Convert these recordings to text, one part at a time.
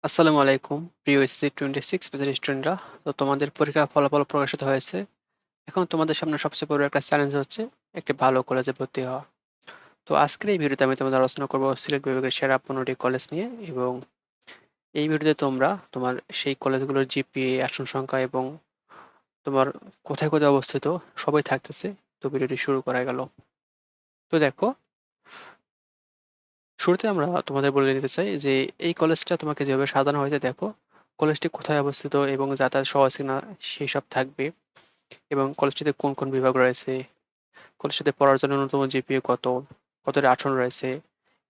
আসসালামু আলাইকুম প্রিয় এসএসসি 26 ব্যাচের স্টুডেন্টরা। তো তোমাদের পরীক্ষার ফলাফল প্রকাশিত হয়েছে। এখন তোমাদের সামনে সবচেয়ে বড় একটা চ্যালেঞ্জ হচ্ছে একটি ভালো কলেজে ভর্তি হওয়া। তো আজকের এই ভিডিওতে আমি তোমাদের আলোচনা করব সিলেট বিভাগের সেরা 15টি কলেজ নিয়ে, এবং এই ভিডিওতে তোমরা তোমার সেই কলেজগুলোর জিপিএ, আসন সংখ্যা এবং তোমার কোথায় কোথায় অবস্থিত সবই থাকতেছে। তো ভিডিওটি শুরু করা গেল। তো দেখো, শুরুতে আমরা তোমাদের বলে দিতে চাই যে এই কলেজটা তোমাকে যেভাবে সাজানো হয়েছে, দেখো কলেজটি কোথায় অবস্থিত এবং যাতায়াত সহজ কিনা সেই সব থাকবে, এবং কলেজটিতে কোন কোন বিভাগ রয়েছে, কলেজটিতে পড়ার জন্য ন্যূনতম জিপিএ কত, কতটা আসন রয়েছে,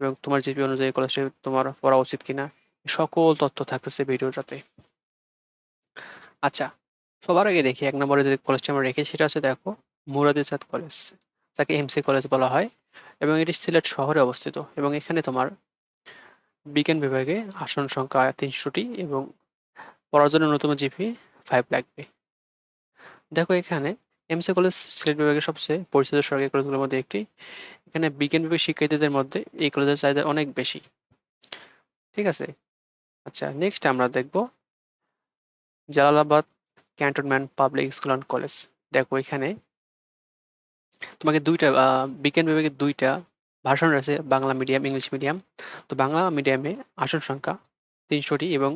এবং তোমার জিপিএ অনুযায়ী কলেজে তোমার পড়া উচিত কিনা, এই সকল তথ্য থাকতেছে ভিডিওটাতে। আচ্ছা, সবার আগে দেখি 1 নম্বরে যে কলেজটি আমরা রেখেছি সেটা হচ্ছে, দেখো, মুরাদিসাদ কলেজ, যাকে এমসি কলেজ বলা হয়, এবং এটি সিলেট শহরে অবস্থিত। এবং এখানে তোমার বিজ্ঞান বিভাগে আসন সংখ্যা 300টি এবং পড়ার জন্য ন্যূনতম জিপিএ 5 লাগবে। দেখো এখানে এমসি কলেজ সিলেট বিভাগের সবচেয়ে পরিচিত সরকারি কলেজগুলোর মধ্যে একটি। এখানে বিজ্ঞান বিভাগের শিক্ষার্থীদের মধ্যে এই কলেজের চাহিদা অনেক বেশি। ঠিক আছে। আচ্ছা, নেক্সট আমরা দেখব Jalalabad cantonment public school and college. দেখো এখানে তোমাকে দুইটা বিজ্ঞান বিভাগের দুইটা ভার্সন রয়েছে, বাংলা মিডিয়াম, ইংলিশ মিডিয়াম। তো বাংলা মিডিয়ামে আসন সংখ্যা 300টি এবং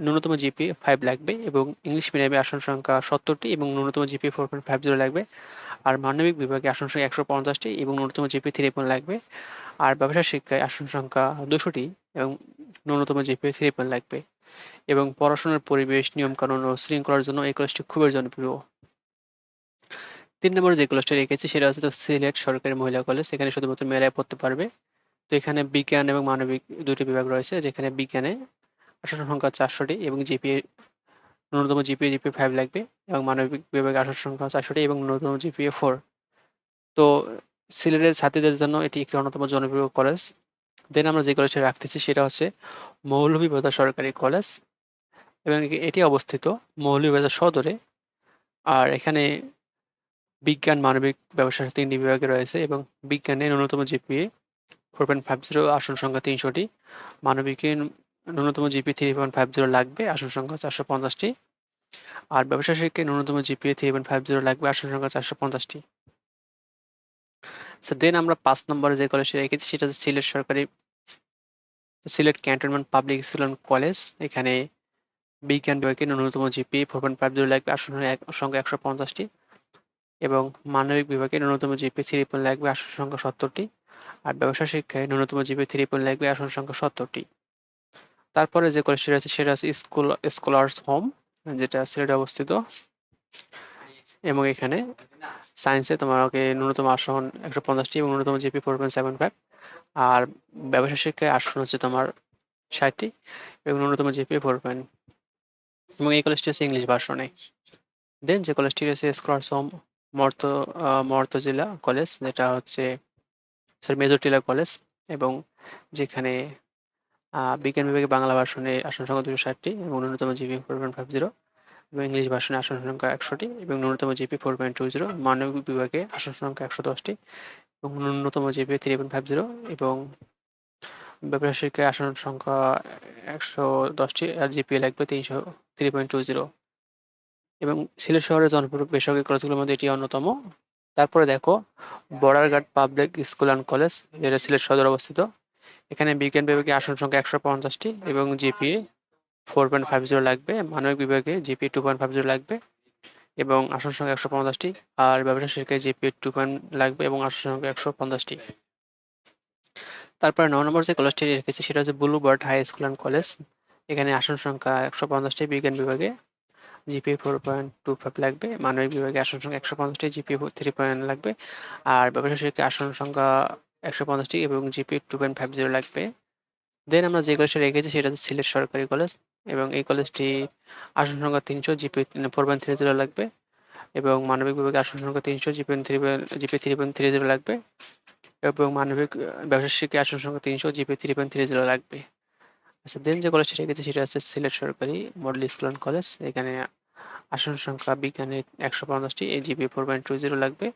ন্যূনতম জিপিএ 5 লাগবে, এবং ইংলিশ মিডিয়ামে আসন সংখ্যা 70টি এবং ন্যূনতম জিপিএ 4.50 লাগবে। আর মানবিক বিভাগে আসন সংখ্যা 150টি এবং ন্যূনতম জিপিএ 3 লাগবে। আর ব্যবসায় শিক্ষায় আসন সংখ্যা 200টি এবং ন্যূনতম জিপিএ 3 লাগবে। এবং পড়াশোনার পরিবেশ, নিয়মকানুন ও শৃঙ্খলার জন্য এই কলেজটি খুবই জনপ্রিয়। 3 নম্বরে যে কলেজটা রেখেছি সেটা হচ্ছে তো সিলেট সরকারি মহিলা কলেজ। এখানে শুধুমাত্র মেয়েরাই পড়তে পারবে। তো এখানে বিজ্ঞান এবং মানবিক দুটি বিভাগ রয়েছে, যেখানে বিজ্ঞানে আসন সংখ্যা 400টি এবং জিপিএ ন্যূনতম জিপিএ 5 লাগবে, এবং মানবিক বিভাগে আসন সংখ্যা 400টি এবং ন্যূনতম জিপিএ 4। তো সিলেটের ছাত্রীদের জন্য এটি একটি অন্যতম জনপ্রিয় কলেজ। দেন আমরা যে কলেজটা রাখতেছি সেটা হচ্ছে মৌলভীবাজার সরকারি কলেজ, এবং এটি অবস্থিত মৌলভীবাজার সদরে। আর এখানে বিজ্ঞান, মানবিক, ব্যবসায় 3টি বিভাগে রয়েছে, এবং বিজ্ঞানে ন্যূনতম জিপিএ 4.50, আসন সংখ্যা 300টি। মানবিকে ন্যূনতম জিপিএ 3.50 লাগবে, আসন সংখ্যা 450টি। আর ব্যবসায় শিক্ষায় ন্যূনতম জিপিএ 3.50 লাগবে, আসন সংখ্যা 450টি। দেন আমরা 5 নম্বরে যে কলেজটি রেখেছি সেটা হচ্ছে Sylhet cantonment public school and college. এখানে বিজ্ঞান বিভাগে ন্যূনতম জিপিএ 4.50 লাগবে, আসন সংখ্যা 150টি। এবং মানবিক বিভাগে ন্যূনতম জিপিএ 3 লাগবে, আসন সংখ্যা 70টি। আর ব্যবসা শিক্ষায় ন্যূনতম জিপিএ 3 লাগবে, আসন সংখ্যা 70টি। তারপরে যে কলেজটি রয়েছে সেটা হচ্ছে স্কলার্স হোম, যেটা সিলেটে অবস্থিত। এবং এখানে সায়েন্সে তোমাকে ন্যূনতম আসন 150টি এবং ন্যূনতম জিপি 4.75। আর ব্যবসা শিক্ষায় আসন হচ্ছে তোমার 60টি এবং ন্যূনতম জিপি 4 এবং এই কলেজটি হচ্ছে ইংলিশ ভার্সনে। দেন যে কলেজটি রয়েছে স্কলার্স হোম মর্তজিলা কলেজ, যেটা হচ্ছে মেজরটিলা কলেজ, এবং যেখানে বিজ্ঞান বিভাগে বাংলা ভার্সনে আসন সংখ্যা 260টি এবং ন্যূনতম জিপি 4.50, এবং ইংলিশ ভার্সনে আসন সংখ্যা 100টি এবং ন্যূনতম জিপি 4.20। মানবিক বিভাগে আসন সংখ্যা 110টি এবং ন্যূনতম জিপি 3.50, এবং ব্যবসায় শিক্ষায় আসন সংখ্যা 110টি আর জিপিএ লাগবে 3.20। এবং সিলেট শহরের জনপ্রিয় বেসরকারি কলেজগুলোর মধ্যে এটি অন্যতম। তারপরে দেখো বর্ডারঘাট পাবলিক স্কুল অ্যান্ড কলেজ, যেটা সিলেট সদর অবস্থিত। এখানে বিজ্ঞান বিভাগে আসন সংখ্যা 150টি এবং জিপিএ 4.50 লাগবে। মানবিক বিভাগে জিপিএ 2.50 লাগবে এবং আসন সংখ্যা 150টি। আর ব্যবসা শিক্ষায় জিপিএ 2 লাগবে এবং আসন সংখ্যা 150টি। তারপরে 9 নম্বর যে কলেজটি রেখেছি সেটা হচ্ছে বুলুবার্ড হাই স্কুল অ্যান্ড কলেজ। এখানে আসন সংখ্যা 150টি, বিজ্ঞান বিভাগে জিপিএ 4.25 লাগবে, মানবিক বিভাগে আসন সংখ্যা 150টি, জিপিএ 3 লাগবে। আর ব্যবসা শিক্ষায় আসন সংখ্যা 150টি এবং জিপিএ 2.50 লাগবে। দেন আমরা যে কলেজটা রেখেছি সেটা হচ্ছে সিলেট সরকারি কলেজ, এবং এই কলেজটি আসন সংখ্যা 300, জিপিএ 4.30 লাগবে, এবং মানবিক বিভাগে আসন সংখ্যা 300, জিপিএ 3.30 লাগবে, এবং মানবিক ব্যবসায় শিক্ষায় আসন সংখ্যা 300, জিপিএ 3.30 লাগবে। আচ্ছা, দেন যে কলেজটি রেখেছি সেটা হচ্ছে সিলেট সরকারি মডেল স্কুল অ্যান্ড কলেজ। এখানে আসন সংখ্যা বিজ্ঞানে 150টি, জিপিএ 4.20 লাগবে।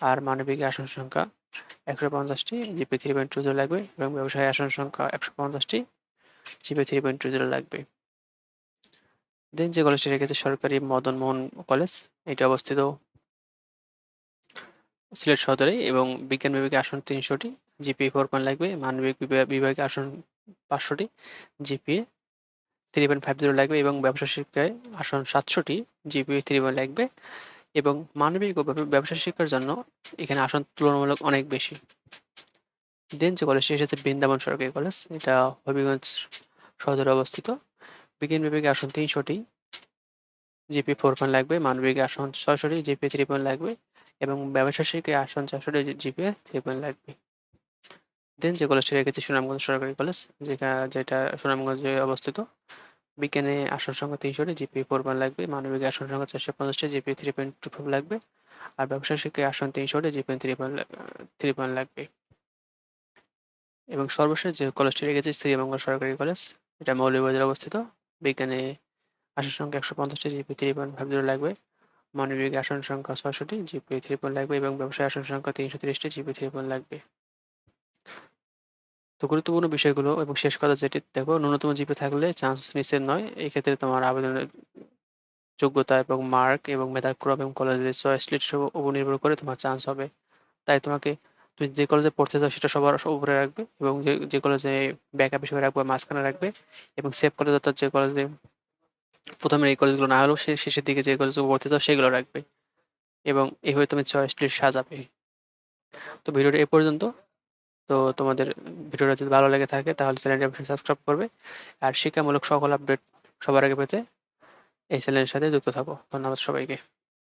আর মানবিক আসন সংখ্যা 150টি, জিপিএ 3.20 লাগবে, এবং ব্যবসায় আসন সংখ্যা 150টি জিপিএ 3.20 লাগবে। দেন যে কলেজটি রেখেছে সরকারি মদন মোহন কলেজ, এটা অবস্থিত সিলেট সদরে এবং বিজ্ঞান বিভাগে আসন 300টি, জিপিএ 4 লাগবে। মানবিক বিভাগে আসন 500টি, জিপিএ 3.50 লাগবে এবং ব্যবসা শিক্ষায় আসন 700টি, জিপিএ 3 লাগবে এবং মানবিক ও ব্যবসা শিক্ষার জন্য এখানে আসন তুলনামূলক অনেক বেশি। দেন যে কলেজটি এসেছে বৃন্দাবন সরকারি কলেজ, এটা হবিগঞ্জ সদরে অবস্থিত। বিজ্ঞান বিভাগে আসন 300টি, জিপিএ 4 লাগবে। মানবিকে আসন 600টি, জিপিএ 3 লাগবে এবং ব্যবসা শিক্ষায় আসন 400টি, জিপিএ 3 লাগবে। দেন যে কলেজটি রেখেছে সুনামগঞ্জ সরকারি কলেজ, যেটা সুনামগঞ্জে অবস্থিত। বিজ্ঞানে আসন সংখ্যা 300টি, জিপিএ 4 লাগবে। মানবিকে আসন সংখ্যা 450টি, জিপিএ 3.25 লাগবে আর ব্যবসা শিক্ষায় আসন 300টি, জিপিএ 3 লাগবে। এবং সর্বশেষ যে কলেজটি রেখেছে শ্রীমঙ্গল সরকারি কলেজ, এটা মৌলভীবাজারে অবস্থিত। বিজ্ঞানে আসন সংখ্যা 150টি, জিপিএ 3.50 লাগবে। মানবিকে আসন সংখ্যা 600টি, জিপিএ 3 লাগবে এবং ব্যবসায় আসন সংখ্যা 330টি, জিপিএ 3 লাগবে। তো গুরুত্বপূর্ণ বিষয়গুলো এবং শেষ কথা যেটি দেখো, ন্যূনতম জিপিএ থাকলে চান্স নিশ্চিত নয়। এই ক্ষেত্রে তোমার আবেদনের যোগ্যতা এবং মার্ক এবং মেধাক্রম এবং কলেজের চয়েস লিস্টের উপর নির্ভর করে তোমার চান্স হবে। তাই তুমি যে কলেজে পড়তে চাও সেটা সবার উপরে রাখবে এবং যে কলেজে ব্যাকআপ হিসেবে রাখবে মাঝখানে রাখবে এবং সেভ কলেজ অর্থাৎ যে কলেজে প্রথমে এই কলেজগুলো না হলেও শেষের দিকে যে কলেজগুলো ভর্তি চাও সেগুলো রাখবে এবং এইভাবে তুমি চয়েস লিস্ট সাজাবে। তো ভিডিওটা এ পর্যন্ত। তো তোমাদের ভিডিওটা যদি ভালো লেগে থাকে তাহলে চ্যানেলটি অবশ্যই সাবস্ক্রাইব করবে আর শিক্ষামূলক সকল আপডেট সবার আগে পেতে এই চ্যানেলের সাথে যুক্ত থাকো। ধন্যবাদ সবাইকে।